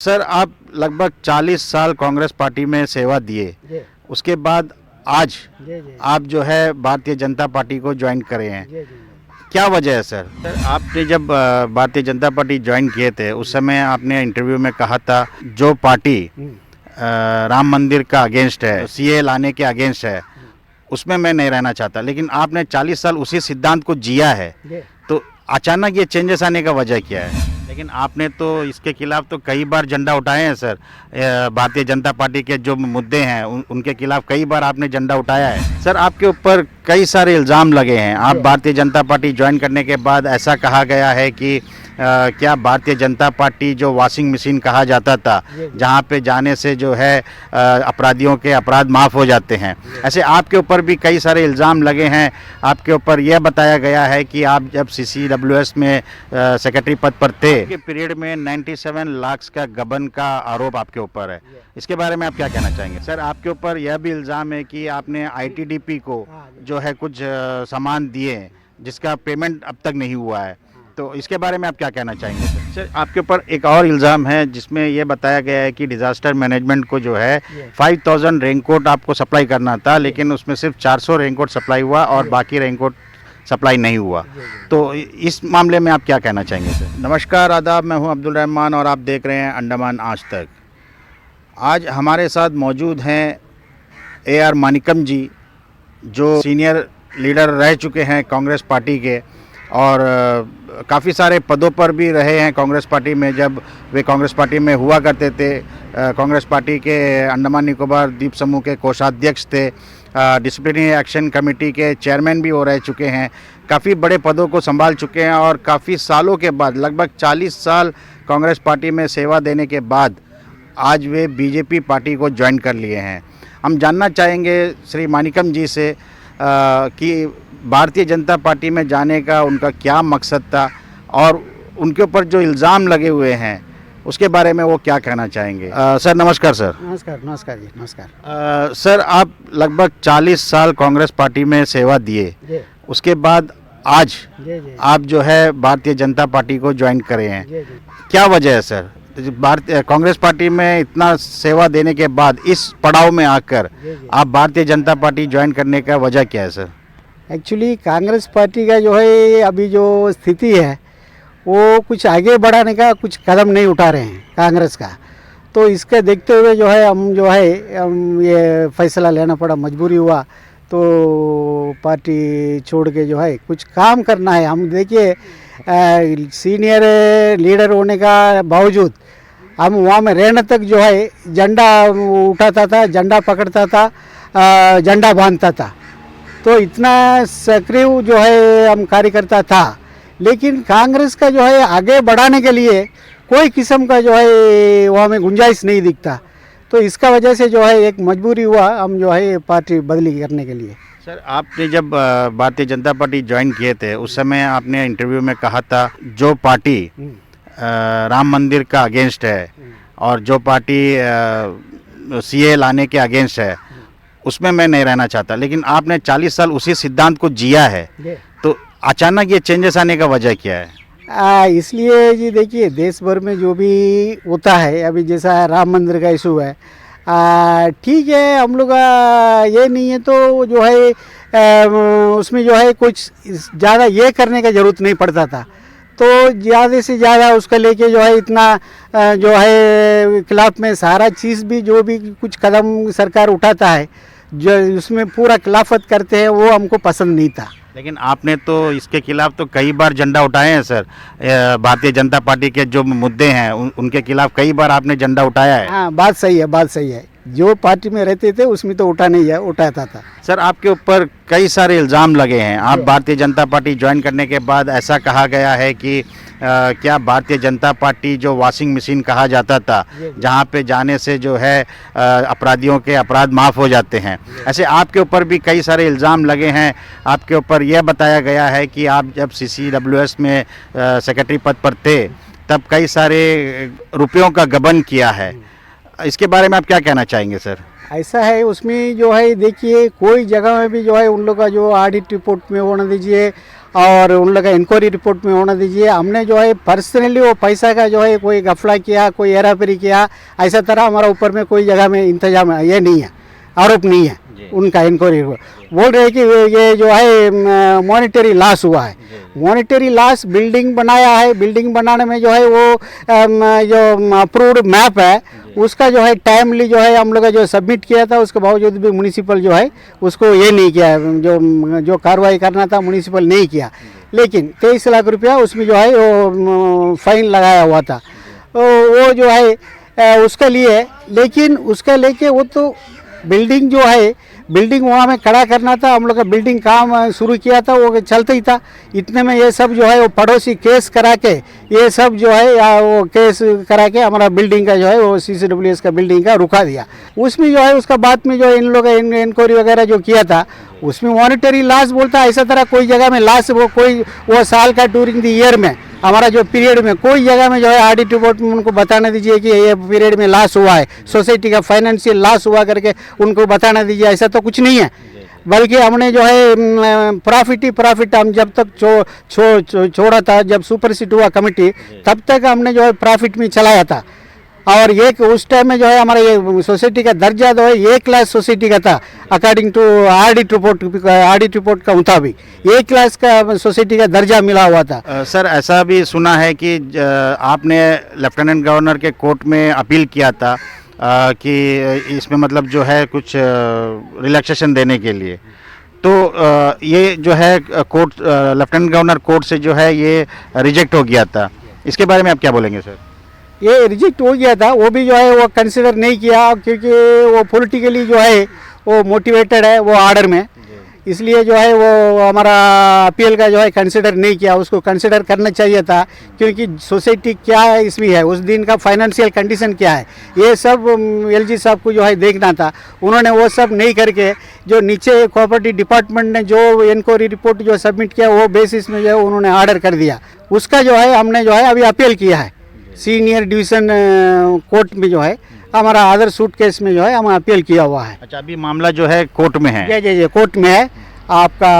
Sir, आप लगभग 40 साल कांग्रेस पार्टी में सेवा दिए, जी उसके बाद आज जी जी आप जो है भारतीय जनता पार्टी को ज्वाइन करे हैं। जी जी क्या वजह है सर? सर, आपने जब भारतीय जनता पार्टी ज्वाइन किए थे उस समय आपने इंटरव्यू में कहा था जो पार्टी राम मंदिर का अगेंस्ट है, सीए लाने के अगेंस्ट है, उसमें मैं नहीं रहना चाहता। लेकिन आपने 40 साल उसी सिद्धांत को जिया है, जी तो अचानक ये चेंजेस आने का वजह क्या है? लेकिन आपने तो इसके खिलाफ तो कई बार झंडा उठाए हैं सर। भारतीय जनता पार्टी के जो मुद्दे हैं उनके खिलाफ कई बार आपने झंडा उठाया है। सर, आपके ऊपर कई सारे इल्ज़ाम लगे हैं। आप भारतीय जनता पार्टी ज्वाइन करने के बाद ऐसा कहा गया है कि क्या भारतीय जनता पार्टी जो वॉशिंग मशीन कहा जाता था, जहां पे जाने से जो है अपराधियों के अपराध माफ़ हो जाते हैं, ऐसे आपके ऊपर भी कई सारे इल्ज़ाम लगे हैं। आपके ऊपर यह बताया गया है कि आप जब CCWS में सेक्रेटरी पद पर थे, के पीरियड में 97 लाख का गबन का आरोप आपके ऊपर है। इसके बारे में आप क्या कहना चाहेंगे? सर, आपके ऊपर यह भी इल्ज़ाम है कि आपने ITDP को जो है कुछ सामान दिए जिसका पेमेंट अब तक नहीं हुआ है, तो इसके बारे में आप क्या कहना चाहेंगे? सर, आपके ऊपर एक और इल्ज़ाम है जिसमें यह बताया गया है कि डिज़ास्टर मैनेजमेंट को जो है 5000 रेनकोट आपको सप्लाई करना था, लेकिन उसमें सिर्फ 400 रेनकोट सप्लाई हुआ और बाकी रेनकोट सप्लाई नहीं हुआ। तो इस मामले में आप क्या कहना चाहेंगे सर? नमस्कार, आदाब, मैं हूं अब्दुल रहमान और आप देख रहे हैं अंडमान आज तक। आज हमारे साथ मौजूद हैं AR मानिकम जी, जो सीनियर लीडर रह चुके हैं कांग्रेस पार्टी के और काफ़ी सारे पदों पर भी रहे हैं कांग्रेस पार्टी में। जब वे कांग्रेस पार्टी में हुआ करते थे, कांग्रेस पार्टी के अंडमान निकोबार द्वीप समूह के कोषाध्यक्ष थे, डिसिप्लिनरी एक्शन कमेटी के चेयरमैन भी वो रह चुके हैं, काफ़ी बड़े पदों को संभाल चुके हैं और काफ़ी सालों के बाद, लगभग 40 साल कांग्रेस पार्टी में सेवा देने के बाद आज वे BJP पार्टी को ज्वाइन कर लिए हैं। हम जानना चाहेंगे श्री मानिकम जी से कि भारतीय जनता पार्टी में जाने का उनका क्या मकसद था और उनके ऊपर जो इल्ज़ाम लगे हुए हैं उसके बारे में वो क्या कहना चाहेंगे। सर, नमस्कार सर। नमस्कार नमस्कार जी नमस्कार। सर, आप लगभग 40 साल कांग्रेस पार्टी में सेवा दिए, जी उसके बाद आज जी जी आप जो है भारतीय जनता पार्टी को ज्वाइन करे हैं। जी जी क्या वजह है सर? भारतीय कांग्रेस पार्टी में इतना सेवा देने के बाद इस पड़ाव में आकर आप भारतीय जनता पार्टी ज्वाइन करने का वजह क्या है सर? एक्चुअली कांग्रेस पार्टी का जो है अभी जो स्थिति है वो कुछ आगे बढ़ाने का कुछ कदम नहीं उठा रहे हैं कांग्रेस का। तो इसके देखते हुए जो है हम ये फैसला लेना पड़ा, मजबूरी हुआ तो पार्टी छोड़ के जो है कुछ काम करना है। हम देखिए सीनियर लीडर होने का बावजूद हम वहाँ में रहने तक जो है झंडा उठाता था, झंडा पकड़ता था, झंडा बांधता था। तो इतना सक्रिय जो है हम कार्यकर्ता था, लेकिन कांग्रेस का जो है आगे बढ़ाने के लिए कोई किस्म का जो है वहाँ में गुंजाइश नहीं दिखता। तो इसका वजह से जो है एक मजबूरी हुआ हम जो है पार्टी बदली करने के लिए। सर, आपने जब भारतीय जनता पार्टी ज्वाइन किए थे उस समय आपने इंटरव्यू में कहा था जो पार्टी राम मंदिर का अगेंस्ट है और जो पार्टी CA लाने के अगेंस्ट है, उसमें मैं नहीं रहना चाहता। लेकिन आपने 40 साल उसी सिद्धांत को जिया है, तो अचानक ये चेंजेस आने का वजह क्या है? इसलिए जी देखिए, देश भर में जो भी होता है, अभी जैसा राम मंदिर का इशू है, ठीक है, हम लोग ये नहीं है तो जो है उसमें जो है कुछ ज़्यादा ये करने का ज़रूरत नहीं पड़ता था। तो ज़्यादा से ज़्यादा उसका लेके जो है इतना जो है खिलाफ में सारा चीज़ भी जो भी कुछ कदम सरकार उठाता है जो उसमें पूरा खिलाफत करते हैं, वो हमको पसंद नहीं था। लेकिन आपने तो इसके खिलाफ तो कई बार झंडा उठाए हैं सर। भारतीय जनता पार्टी के जो मुद्दे हैं उनके खिलाफ कई बार आपने झंडा उठाया है। हाँ, बात सही है, बात सही है। जो पार्टी में रहते थे उसमें तो उठाता था। सर, आपके ऊपर कई सारे इल्ज़ाम लगे हैं। आप भारतीय जनता पार्टी ज्वाइन करने के बाद ऐसा कहा गया है कि क्या भारतीय जनता पार्टी जो वॉशिंग मशीन कहा जाता था, जहां पे जाने से जो है अपराधियों के अपराध माफ़ हो जाते हैं, ऐसे आपके ऊपर भी कई सारे इल्ज़ाम लगे हैं। आपके ऊपर यह बताया गया है कि आप जब CCWS में सेक्रेटरी पद पर थे तब कई सारे रुपयों का गबन किया है। इसके बारे में आप क्या कहना चाहेंगे सर? ऐसा है, उसमें जो है देखिए कोई जगह में भी जो है उन लोग का जो ऑडिट रिपोर्ट में होना दीजिए और उन लोग का इंक्वायरी रिपोर्ट में होना दीजिए। हमने जो है पर्सनली वो पैसा का जो है कोई गफला किया, कोई हेराफेरी किया, ऐसा तरह हमारा ऊपर में कोई जगह में इंतजाम ये नहीं है, आरोप नहीं है उनका। इंक्वायरी बोल रहे हैं कि ये जो है मॉनेटरी लॉस हुआ है। मॉनेटरी लॉस बिल्डिंग बनाया है, बिल्डिंग बनाने में जो है वो जो अप्रूव्ड मैप है उसका जो है टाइमली जो है हम लोग जो सबमिट किया था, उसके बावजूद भी म्यूनिसिपल जो है उसको ये नहीं किया, जो कार्रवाई करना था म्यूनिसिपल नहीं किया। लेकिन 23 लाख रुपया उसमें जो है वो फाइन लगाया हुआ था, वो जो है उसके लिए। लेकिन उसका लेके वो तो बिल्डिंग जो है, बिल्डिंग वहाँ में खड़ा करना था, हम लोग का बिल्डिंग काम शुरू किया था, वो चलता ही था। इतने में ये सब जो है वो पड़ोसी केस करा के, ये सब जो है वो केस करा के हमारा बिल्डिंग का जो है वो CCWS का बिल्डिंग का रुका दिया। उसमें जो है उसका बाद में जो इन लोग इंक्वायरी वगैरह जो किया था उसमें मॉनिटरी लॉस बोलता है। ऐसा तरह कोई जगह में लॉस वो साल का ड्यूरिंग द ईयर में हमारा जो पीरियड में कोई जगह में जो है ऑडिट रिपोर्ट में उनको बताना दीजिए कि ये पीरियड में लॉस हुआ है, सोसाइटी का फाइनेंशियल लॉस हुआ करके उनको बताना दीजिए। ऐसा तो कुछ नहीं है, बल्कि हमने जो है प्रॉफिट ही प्रॉफिट, हम जब तक छोड़ा था, जब सुपरसीड हुआ कमेटी तब तक हमने जो है प्रॉफिट में चलाया था। और एक उस टाइम में जो है हमारा ये सोसाइटी का दर्जा जो है A क्लास सोसाइटी का था, अकॉर्डिंग टू ऑडिट रिपोर्ट का मुताबिक A क्लास का सोसाइटी का दर्जा मिला हुआ था। सर ऐसा भी सुना है कि आपने लेफ्टिनेंट गवर्नर के कोर्ट में अपील किया था कि इसमें मतलब जो है कुछ रिलैक्सेशन देने के लिए, तो ये जो है कोर्ट लेफ्टिनेंट गवर्नर कोर्ट से जो है ये रिजेक्ट हो गया था, इसके बारे में आप क्या बोलेंगे सर? ये रिजेक्ट हो गया था, वो भी जो है वो कंसिडर नहीं किया, क्योंकि वो पॉलिटिकली जो है वो मोटिवेटेड है वो ऑर्डर में, इसलिए जो है वो हमारा अपील का जो है कंसिडर नहीं किया। उसको कंसिडर करना चाहिए था, क्योंकि सोसाइटी क्या है इसमें है, उस दिन का फाइनेंशियल कंडीशन क्या है, ये सब LG साहब को जो है देखना था। उन्होंने वो सब नहीं करके जो नीचे प्रॉपर्टी डिपार्टमेंट ने जो इंक्वायरी रिपोर्ट जो सबमिट किया वो बेसिस में जो है उन्होंने ऑर्डर कर दिया। उसका जो है हमने जो है अभी अपील किया है सीनियर डिवीज़न कोर्ट में, जो है हमारा अदर सूट केस में जो है हम अपील किया हुआ है। अच्छा, अभी मामला जो है कोर्ट में है? जी कोर्ट में है, आपका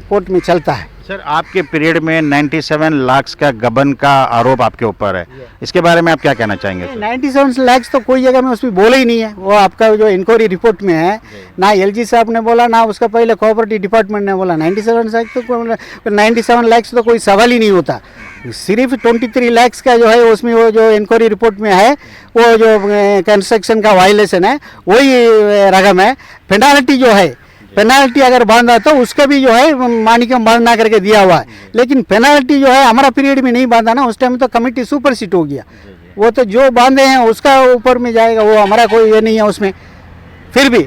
कोर्ट में चलता है। सर आपके पीरियड में 97 लाख का गबन का आरोप आपके ऊपर है, इसके बारे में आप क्या कहना चाहेंगे सर? 97 लाख तो कोई जगह में उसमें बोले ही नहीं है, वो आपका जो इंक्वायरी रिपोर्ट में है, ना LG साहब ने बोला, ना उसका पहले प्रॉपर्टी डिपार्टमेंट ने बोला। 97 लाख तो कोई सवाल ही नहीं होता। सिर्फ 23 लाख का जो है उसमें वो जो इंक्वायरी रिपोर्ट में है, वो जो कंस्ट्रक्शन का वायलेशन है वही रकम है। पेनाल्टी जो है, पेनाल्टी अगर बांधा तो उसका भी जो है मानिकम बांधना करके दिया हुआ है, लेकिन पेनाल्टी जो है हमारा पीरियड में नहीं बांधा ना, उस टाइम तो कमेटी सुपरसीड हो गया। वो तो जो बांधे हैं उसका ऊपर में जाएगा, वो हमारा कोई ये नहीं है उसमें। फिर भी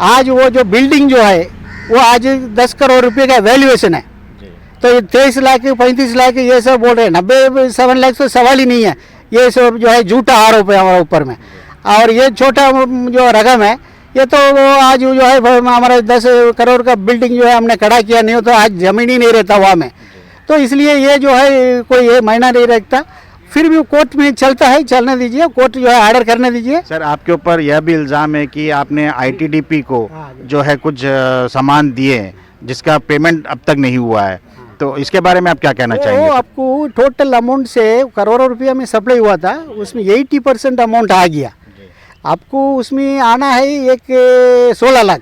आज वो जो बिल्डिंग जो है वो आज 10 करोड़ रुपए का वैल्यूएशन है, तो ये 23 लाख 35 लाख ये सब बोल रहे हैं। 97 लाख तो सवाल ही नहीं है, ये सब जो है झूठा आरोप है हमारे ऊपर में। और ये छोटा जो रकम है ये तो वो आज जो है हमारा 10 करोड़ का बिल्डिंग जो है हमने खड़ा किया, नहीं हो तो आज जमीन ही नहीं रहता वहाँ में। तो इसलिए ये जो है कोई ये मायना नहीं रखता, फिर भी कोर्ट में चलता है, चलने दीजिए, कोर्ट जो है ऑर्डर करने दीजिए। सर आपके ऊपर यह भी इल्ज़ाम है कि आपने ITDP को जो है कुछ सामान दिए जिसका पेमेंट अब तक नहीं हुआ है, तो इसके बारे में आप क्या कहना चाहेंगे? आपको टोटल अमाउंट से करोड़ों रुपया में सप्लाई हुआ था, उसमें 80% अमाउंट आ गया। आपको उसमें आना है एक 16 लाख।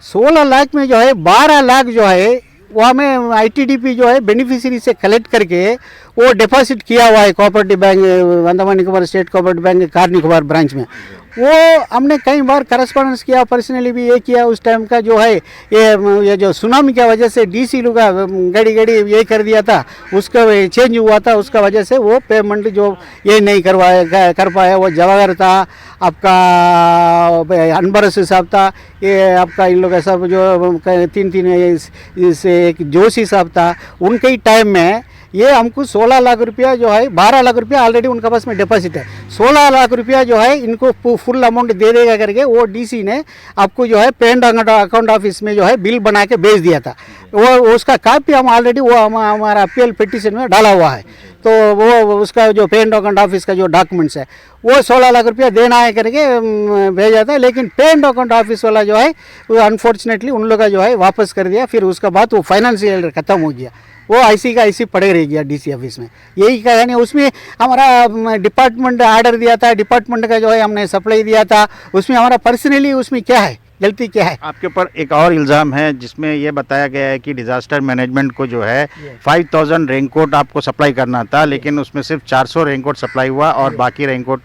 16 लाख में जो है 12 लाख जो है वो हमें ITDP जो है बेनिफिशियरी से कलेक्ट करके वो डिपॉजिट किया हुआ है cooperative bank, Andaman Nicobar state cooperative bank car Nicobar branch में। वो हमने कई बार करस्पॉन्डेंस किया, पर्सनली भी ये किया। उस टाइम का जो है ये जो सुनामी की वजह से DC लोग गड़ी ये कर दिया था, उसका चेंज हुआ था, उसका वजह से वो पेमेंट जो ये नहीं कर पाया। वो जवाहर था, आपका अनबरस साहब था, ये आपका इन लोग सब जो 3 इससे एक जोशी साहब था, उनके ही टाइम में ये हमको 16 लाख रुपया जो है 12 लाख रुपया ऑलरेडी उनके पास में डिपॉजिट है। 16 लाख रुपया जो है इनको फुल अमाउंट दे देगा करके वो डीसी ने आपको जो है पेंट अकाउंट ऑफिस में जो है बिल बना के भेज दिया था। वो उसका कापी हम ऑलरेडी वो हमारा अपील पिटीशन में डाला हुआ है। तो वो उसका जो पेंट अकाउंट ऑफिस का जो डॉक्यूमेंट्स है वो 16 लाख रुपया देना है करके भेजा था, लेकिन पेंट अकाउंट ऑफिस वाला जो है वो अनफॉर्चुनेटली उन लोग का जो है वापस कर दिया। फिर उसके बाद वो फाइनेंशियल खत्म हो गया, वो ऐसी का ऐसी पड़े रह गया डीसी ऑफिस में। यही कहा नहीं, उसमें हमारा डिपार्टमेंट ऑर्डर दिया था, डिपार्टमेंट का जो है हमने सप्लाई दिया था, उसमें हमारा पर्सनली उसमें क्या है, गलती क्या है। आपके ऊपर एक और इल्ज़ाम है जिसमें ये बताया गया है कि डिज़ास्टर मैनेजमेंट को जो है 5000 रेनकोट आपको सप्लाई करना था, लेकिन उसमें सिर्फ 400 रेनकोट सप्लाई हुआ और बाकी रेनकोट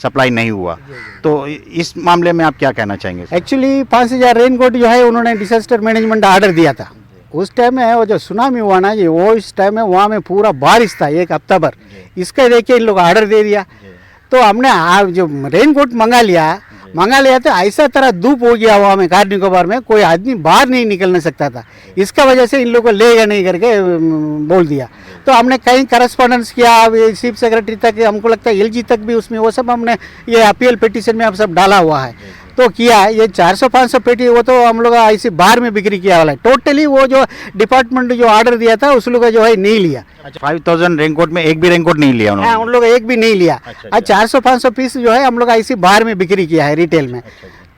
सप्लाई नहीं हुआ। तो इस मामले में आप क्या कहना चाहेंगे? एक्चुअली 5000 रेनकोट जो है उन्होंने डिजास्टर मैनेजमेंट ऑर्डर दिया था। उस टाइम में वो जो सुनामी हुआ ना जी, वो इस टाइम में वहाँ में पूरा बारिश था 1 हफ्ता भर, इसका देखिए इन लोग ऑर्डर दे दिया। तो हमने जो रेनकोट मंगा लिया तो ऐसा तरह धूप हो गया वहाँ में कार निकोबार में, कोई आदमी बाहर नहीं निकलने सकता था। इसका वजह से इन लोगों को लेगा नहीं करके बोल दिया। तो हमने कहीं करस्पॉन्डेंस किया, चीफ सेक्रेटरी तक, हमको लगता है एलजी तक भी उसमें वो सब हमने ये अपील पिटीशन में अब सब डाला हुआ है। तो किया ये 400-500 पेटी वो तो हम लोग ऐसे बाहर में बिक्री किया वाला है। टोटली वो जो डिपार्टमेंट जो ऑर्डर दिया था उस लोग जो है नहीं लिया। 5000 रेनकोट में एक भी रेनकोट नहीं लिया उन्होंने? हाँ, उन लोग एक भी नहीं लिया। आज 400-500 पीस जो है हम लोग ऐसे बाहर में बिक्री किया है रिटेल में।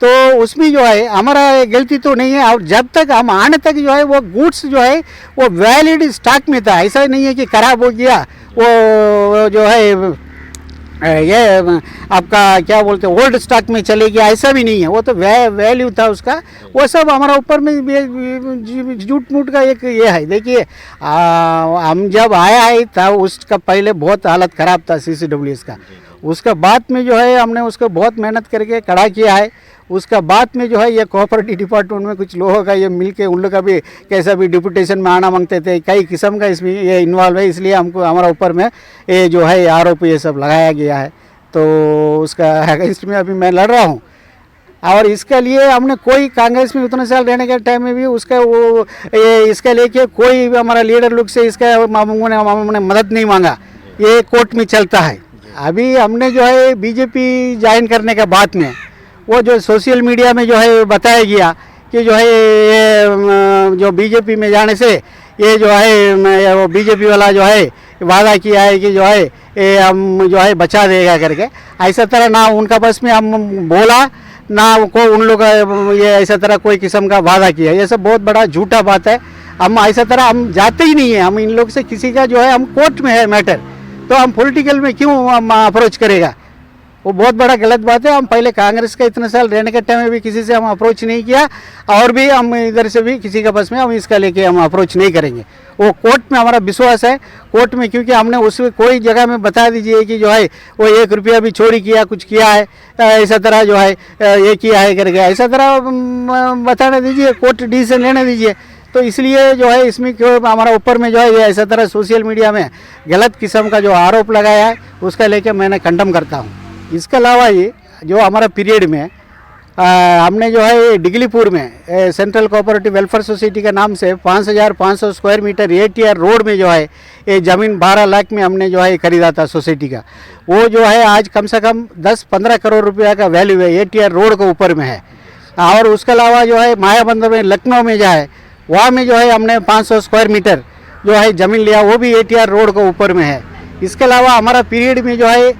तो उसमें जो है हमारा गलती तो नहीं है। और जब तक हम आने तक जो है वो गुड्स जो है वो वैलिड स्टॉक में था, ऐसा नहीं है कि खराब हो गया वो जो है ये आपका क्या बोलते हैं ओल्ड स्टॉक में चले गया, ऐसा भी नहीं है। वो तो वैल्यू था उसका, वो सब हमारा ऊपर में झूठ मूठ का एक ये है। देखिए हम जब आया है था उसका पहले बहुत हालत ख़राब था CCWS का। उसका बाद में जो है हमने उसको बहुत मेहनत करके खड़ा किया है। उसका बाद में जो है ये कोऑपरेटिव डिपार्टमेंट में कुछ लोगों का ये मिल के उन लोग का भी कैसा भी डिप्यूटेशन में आना मांगते थे, कई किस्म का इसमें ये इन्वॉल्व है। इसलिए हमको हमारा ऊपर में ये जो है आरोप ये सब लगाया गया है। तो उसका अगेंस्ट में अभी मैं लड़ रहा हूँ। और इसके लिए हमने कोई कांग्रेस में उतने साल रहने के टाइम में भी उसका वो ये इसका लेके कोई भी हमारा लीडर लोग से इसका हमने मदद नहीं मांगा, ये कोर्ट में चलता है। अभी हमने जो है बीजेपी ज्वाइन करने के बाद में वो जो सोशल मीडिया में जो है बताया गया कि जो है ये जो बीजेपी में जाने से ये जो है वो बीजेपी वाला जो है वादा किया है कि जो है ये हम जो है बचा देगा करके, ऐसा तरह ना उनका बस में हम बोला ना को उन लोग ये ऐसा तरह कोई किस्म का वादा किया। ये सब बहुत बड़ा झूठा बात है। हम ऐसा तरह हम जाते ही नहीं है। हम इन लोग से किसी का जो है हम कोर्ट में है मैटर, तो हम पॉलिटिकल में क्यों हम अप्रोच करेगा, वो बहुत बड़ा गलत बात है। हम पहले कांग्रेस का इतने साल रहने के टाइम में भी किसी से हम अप्रोच नहीं किया और भी हम इधर से भी किसी का बस में हम इसका लेके हम अप्रोच नहीं करेंगे। वो कोर्ट में हमारा विश्वास है, कोर्ट में, क्योंकि हमने उसमें कोई जगह में बता दीजिए कि जो है वो 1 रुपया भी चोरी किया, कुछ किया है, ऐसा तरह जो है ये किया है करके ऐसा तरह बताने दीजिए, कोर्ट डिसीजन लेने दीजिए। तो इसलिए जो है इसमें क्यों हमारा ऊपर में जो है ये ऐसा तरह सोशल मीडिया में गलत किस्म का जो आरोप लगाया है उसका लेके मैंने कंडम करता हूँ। इसके अलावा ये जो हमारा पीरियड में हमने जो है डिगलीपुर में सेंट्रल कोऑपरेटिव वेलफेयर सोसाइटी के नाम से 5500 स्क्वायर मीटर ATR रोड में जो है ये ज़मीन 12 लाख में हमने जो है खरीदा था सोसाइटी का। वो जो है आज कम से कम 10-15 करोड़ रुपया का वैल्यू है, ATR रोड के ऊपर में है। और उसके अलावा जो है मायाबंदर में लखनऊ में जो है वहाँ में जो है हमने 500 स्क्वायर मीटर जो है ज़मीन लिया, वो भी ATR रोड के ऊपर में है। इसके अलावा हमारा पीरियड में जो है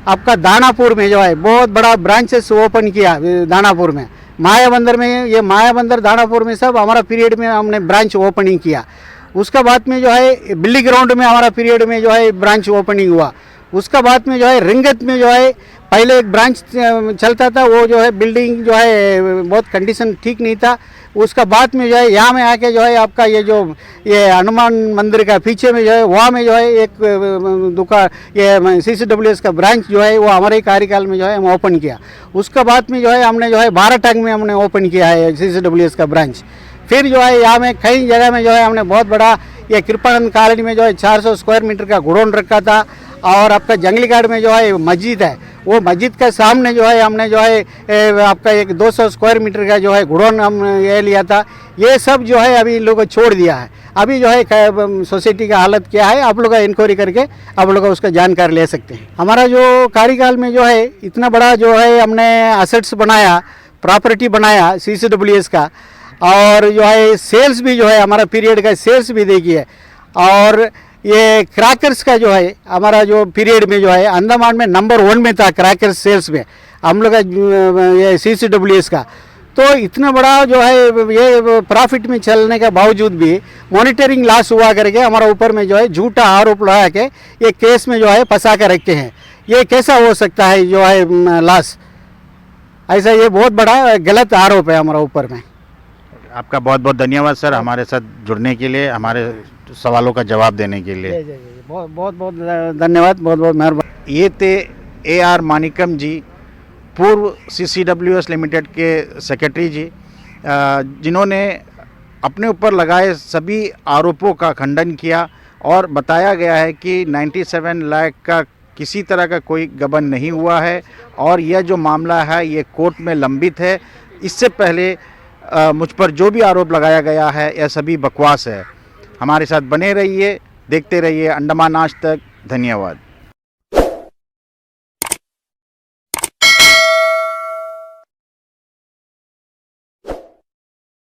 आपका दानापुर में जो है बहुत बड़ा ब्रांचेस ओपन किया। दानापुर में, मायाबंदर में, ये मायाबंदर दानापुर में सब हमारा पीरियड में हमने ब्रांच ओपनिंग किया। उसका बाद में जो है बिल्ली ग्राउंड में हमारा पीरियड में जो है ब्रांच ओपनिंग हुआ। उसका बाद में जो है रिंगत में जो है पहले एक ब्रांच चलता था, वो जो है बिल्डिंग जो है बहुत कंडीशन ठीक नहीं था। उसका बाद में जो है यहाँ में आके जो है आपका ये जो ये हनुमान मंदिर का पीछे में जो है वहाँ में जो है एक दुकान ये CCWS का ब्रांच जो है वो हमारे ही कार्यकाल में जो है हम ओपन किया। उसका बाद में जो है हमने जो है 12 टंग में हमने ओपन किया है CCWS का ब्रांच। फिर जो है यहाँ में कई जगह में जो है हमने बहुत बड़ा ये कृपानंद कॉलोनी में जो है 400 स्क्वायर मीटर का गोडाउन रखा था। और आपका जंगली घाट में जो है मस्जिद है, वो मस्जिद के सामने जो है हमने जो है आपका एक 200 स्क्वायर मीटर का जो है गुडौन हम ये लिया था। ये सब जो है अभी इन लोगों को छोड़ दिया है। अभी जो है सोसाइटी का हालत क्या है आप लोग इंक्वायरी करके आप लोग उसका जानकारी ले सकते हैं। हमारा जो कार्यकाल में जो है इतना बड़ा जो है हमने असेट्स बनाया, प्रॉपर्टी बनाया CCWS का, और जो है सेल्स भी जो है हमारा पीरियड का सेल्स भी देखिए। और ये क्रैकर्स का जो है हमारा जो पीरियड में जो है अंडमान में नंबर 1 में था क्रैकर्स सेल्स में हम लोग का ये CCWS का। तो इतना बड़ा जो है ये प्रॉफिट में चलने के बावजूद भी मॉनिटरिंग लॉस हुआ करके हमारा ऊपर में जो है झूठा आरोप लगा के ये केस में जो है फंसा कर रखते हैं। ये कैसा हो सकता है जो है लॉस? ऐसा ये बहुत बड़ा गलत आरोप है हमारा ऊपर में। आपका बहुत बहुत धन्यवाद सर, हमारे साथ जुड़ने के लिए, हमारे सवालों का जवाब देने के लिए। बहुत बहुत बहुत धन्यवाद, बहुत बहुत मेहरबानी। ये थे AR मानिकम जी, पूर्व CCWS लिमिटेड के सेक्रेटरी जी, जिन्होंने अपने ऊपर लगाए सभी आरोपों का खंडन किया और बताया गया है कि 97 लाख का किसी तरह का कोई गबन नहीं हुआ है और यह जो मामला है ये कोर्ट में लंबित है। इससे पहले मुझ पर जो भी आरोप लगाया गया है यह सभी बकवास है। हमारे साथ बने रहिए, देखते रहिए अंडमान आज तक। धन्यवाद।